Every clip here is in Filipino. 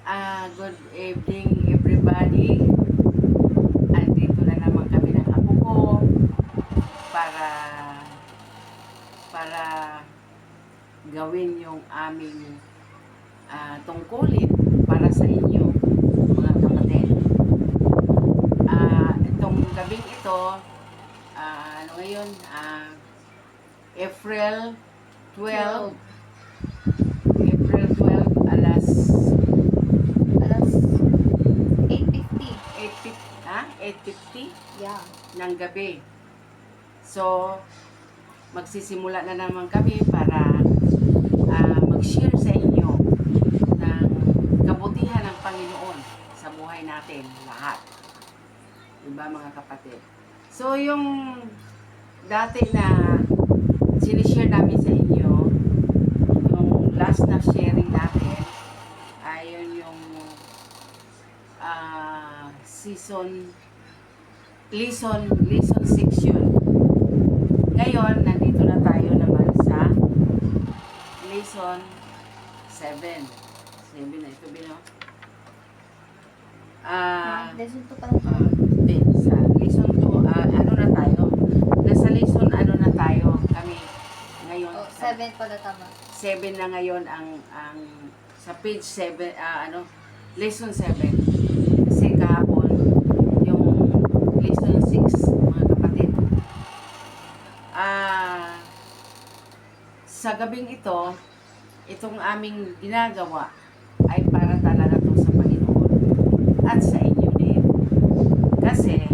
Good evening everybody. Andito na naman kami ng apo ko para para gawin yung aming tungkulin para sa inyo mga kapatid. Itong gabing ito, ano ngayon, April 12, April 12 alas 8:50 Yeah. ng gabi. So, magsisimula na naman kami para mag-share sa inyo ng kabutihan ng Panginoon sa buhay natin lahat. Diba mga kapatid? So, yung dati na sinishare namin sa inyo, yung last na sharing natin, ayun yung lesson section. Ngayon, nandito na tayo naman sa lesson 7. 7 na ito, Bino. Lesson 2 pa lang. Sa lesson 2, ano na tayo? Nasa lesson ano na tayo? Kami ngayon. 7 pala tama. 7 na ngayon ang sa page 7, lesson 7. Kasi kahapon, yung lesson 6, mga kapatid. Sa gabing ito, itong aming ginagawa ay para talaga to sa Panginoon at sa inyo din. Kasi,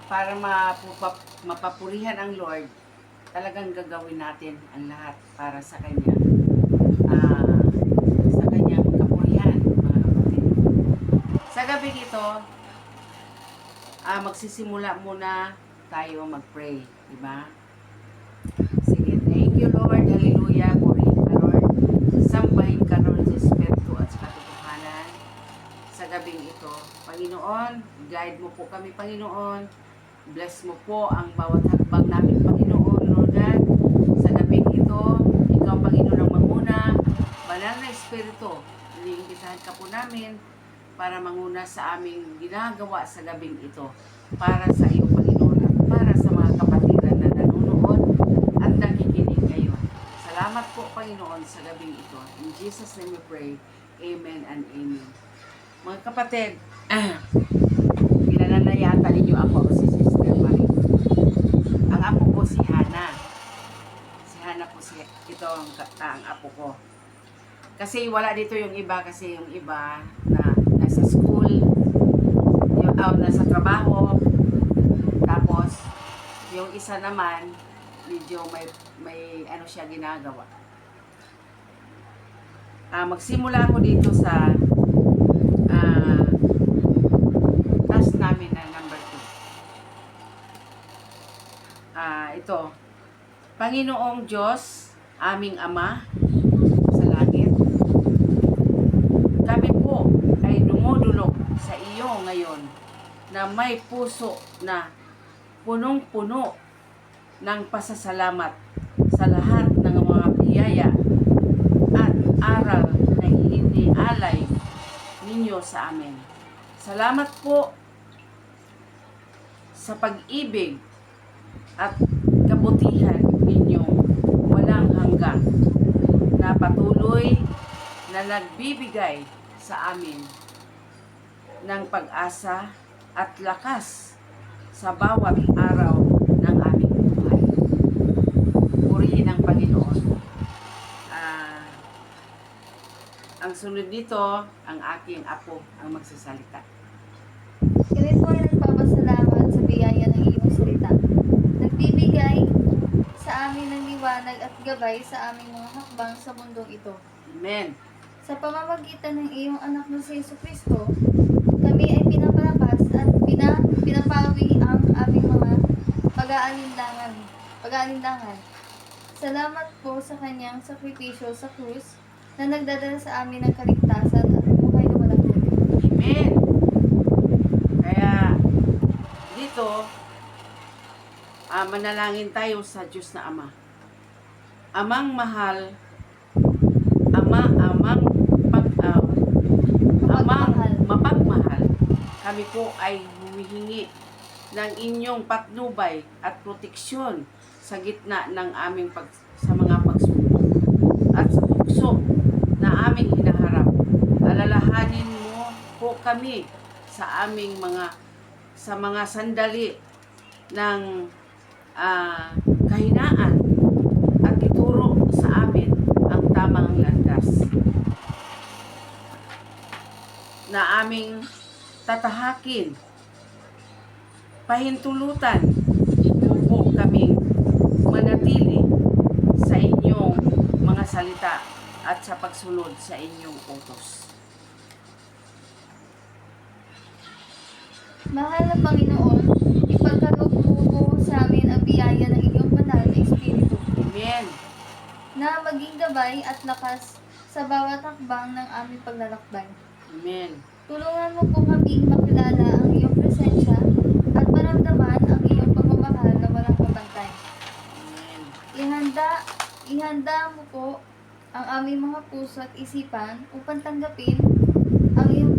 para mapapurihan ang Lord, talagang gagawin natin ang lahat para sa Kanya. Sa Kanyang kapurihan, mga kapatid. Sa gabing ito, magsisimula muna tayo mag-pray, diba? Sige, thank you Lord, hallelujah, purihin ka Lord, sambahin ka Lord sa Espiritu at sa katotohanan sa gabing ito. Panginoon, guide mo po kami Panginoon, bless mo po ang bawat hakbang namin Panginoon, Lord God, sa gabing ito, ikaw Panginoon ang manguna, banal na Espiritu, iniimbisahan ka po namin para manguna sa aming ginagawa sa gabing ito, para sa iyo Panginoon at para sa mga kapatiran na nanonood at nakikinig ngayon. Salamat po Panginoon sa gabing ito. In Jesus' name we pray. Amen and amen. Mga kapatid, kilala na yata ninyo ako, si Sister Marie. Ang apo ko si Hana. Si Hana po ito ang apo ko. Kasi wala dito yung iba, kasi yung iba na nasa school, nasa trabaho, tapos yung isa naman medyo may ano siya ginagawa. Magsimula ako dito sa task namin na number 2. Ito, Panginoong Diyos, aming Ama sa langit, kami po ay dumudulog sa iyo ngayon na may puso na punong-puno ng pasasalamat sa lahat ng mga biyaya at aral na inialay ninyo sa amin. Salamat po sa pag-ibig at kabutihan ninyong walang hanggan na patuloy na nagbibigay sa amin ng pag-asa at lakas sa bawat araw ng aming buhay. Purihin ang Panginoon. Ang sunod nito, ang aking apo ang magsasalita. Kami po ay nagpapasalamat sa biyaya ng iyong salita. Nagbibigay sa amin ng liwanag at gabay sa aming mga hakbang sa mundong ito. Amen. Sa pamamagitan ng iyong anak na si Jesucristo, kami ay pinapalakas at pinapawi ang aming mga pag-aalinlangan. Salamat po sa kanyang sakripisyo sa krus na nagdadala sa amin ng kaligtasan at buhay na walang hanggan. Amen. Kaya, dito, manalangin tayo sa Diyos na Ama. Amang mahal, amang ay humihingi ng inyong patnubay at proteksyon sa gitna ng sa mga pagsubok at sa tukso na aming hinaharap. Alalahanin mo po kami sa mga sandali ng kahinaan at ituro sa amin ang tamang landas na aming tatahakin. Pahintulutan mo po kaming manatili sa inyong mga salita at sa pagsunod sa inyong utos. Mahal na Panginoon, ipagkaloob mo po sa amin ang biyaya ng inyong banal na Espiritu Amen. na maging gabay at lakas sa bawat hakbang ng aming paglalakbay. Amen. Tulungan mo po kaming makilala ang iyong presensya at maramdaman ang iyong pagmamahal na walang kabantay. Amen. Ihanda mo po ang aming mga puso at isipan upang tanggapin ang iyong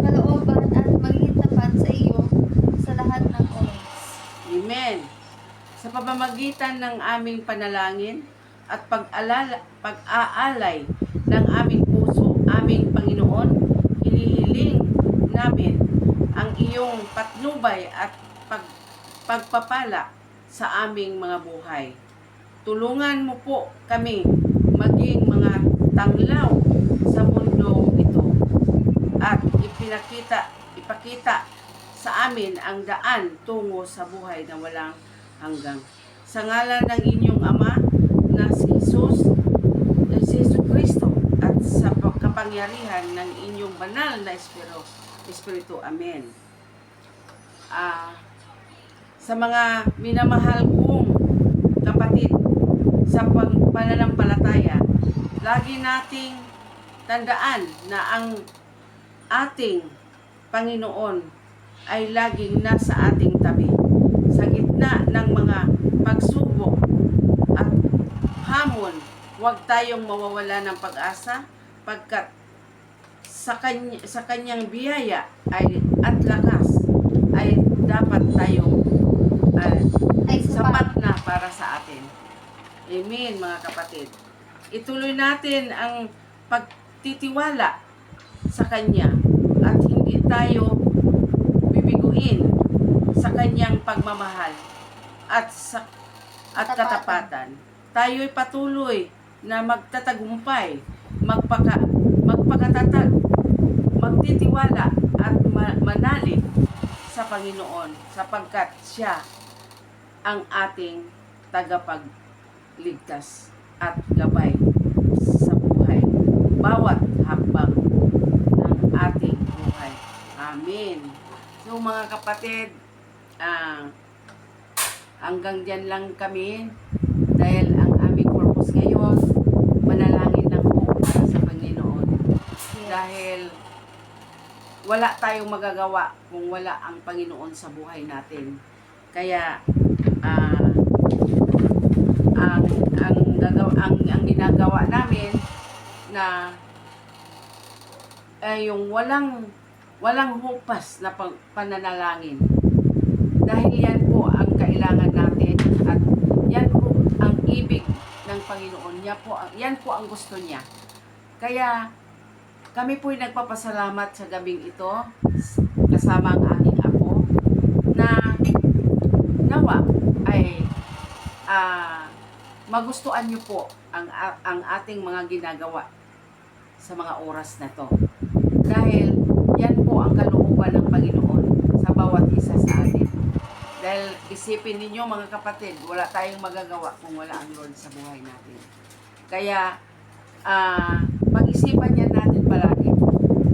kalooban at maging tapat sa iyo sa lahat ng oras. Amen. Sa pamamagitan ng aming panalangin at pag-aalay ng aming puso, aming Panginoon, hinihiling namin ang iyong patnubay at pagpapala sa aming mga buhay. Tulungan mo po kami maging mga tanglaw sa mundo ito at ipakita sa amin ang daan tungo sa buhay na walang hanggang. Sa ngalan ng inyong Ama na si Jesucristo at sa kapangyarihan ng inyong banal na Espiritu. Amen. Sa mga minamahal kong kapatid sa pananampalataya, lagi nating tandaan na ang ating Panginoon ay laging nasa ating tabi. Sa gitna ng mga pagsubok at hamon, huwag tayong mawawala ng pag-asa pagkat sa kanyang biyaya at lakas ay dapat tayong sapat na para sa atin. Amen, mga kapatid. Ituloy natin ang pagtitiwala sa Kanya at hindi tayo bibiguin sa Kanyang pagmamahal at katapatan. Tayo'y patuloy na magtatagumpay, magpakatatag, magtitiwala at manalig sa Panginoon sapagkat Siya ang ating tagapagligtas at gabay sa buhay, bawat hakbang ng ating buhay. Amen. So mga kapatid, hanggang dyan lang kami dahil ang aming purpose ngayon, manalangin lang po para sa Panginoon. Dahil wala tayong magagawa kung wala ang Panginoon sa buhay natin. Kaya ang ginagawa namin na yung walang hupas na pananalangin. Dahil yan po ang kailangan natin at yan po ang ibig ng Panginoon. Yan po ang gusto niya. Kaya kami po'y nagpapasalamat sa gabing ito kasama ang aking apo na nawa ay magustuhan niyo po ang ating mga ginagawa sa mga oras na to. Dahil yan po ang kalooban ng Panginoon sa bawat isa sa atin. Dahil isipin ninyo mga kapatid, wala tayong magagawa kung wala ang Lord sa buhay natin. Kaya pag-isipan yan natin palagi.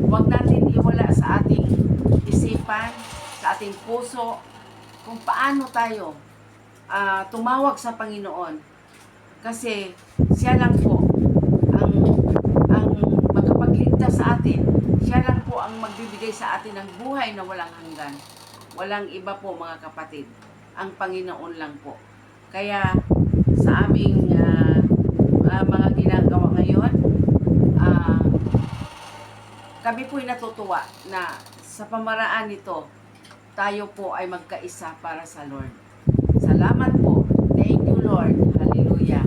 Huwag natin iwala sa ating isipan, sa ating puso, kung paano tayo tumawag sa Panginoon. Kasi siya lang po ang magkapagligtas sa atin. Siya lang po ang magbibigay sa atin ng buhay na walang hanggan. Walang iba po mga kapatid. Ang Panginoon lang po. Kaya sa aming mga ginagawa ngayon, kami po'y natutuwa na sa pamaraan nito tayo po ay magkaisa para sa Lord. Salamat po. Thank you, Lord. Hallelujah.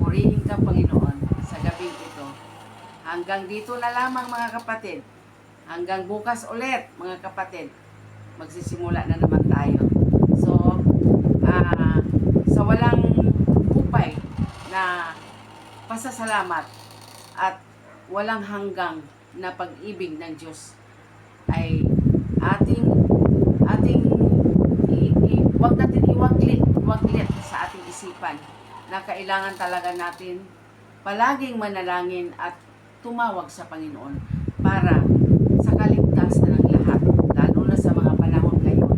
Purihin ka, Panginoon, sa gabing ito. Hanggang dito na lamang, mga kapatid. Hanggang bukas ulit, mga kapatid. Magsisimula na naman tayo. So, sa walang hupay na pasasalamat at walang hanggang na pag-ibig ng Diyos ay ating wag natin iwaglit sa ating isipan na kailangan talaga natin palaging manalangin at tumawag sa Panginoon para sa kaligtasan ng lahat, lalo na sa mga panahon ngayon.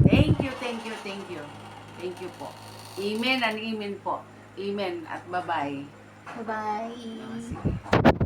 Thank you, thank you, thank you. Thank you po. Amen and amen po. Amen at bye-bye. Bye-bye. Sige.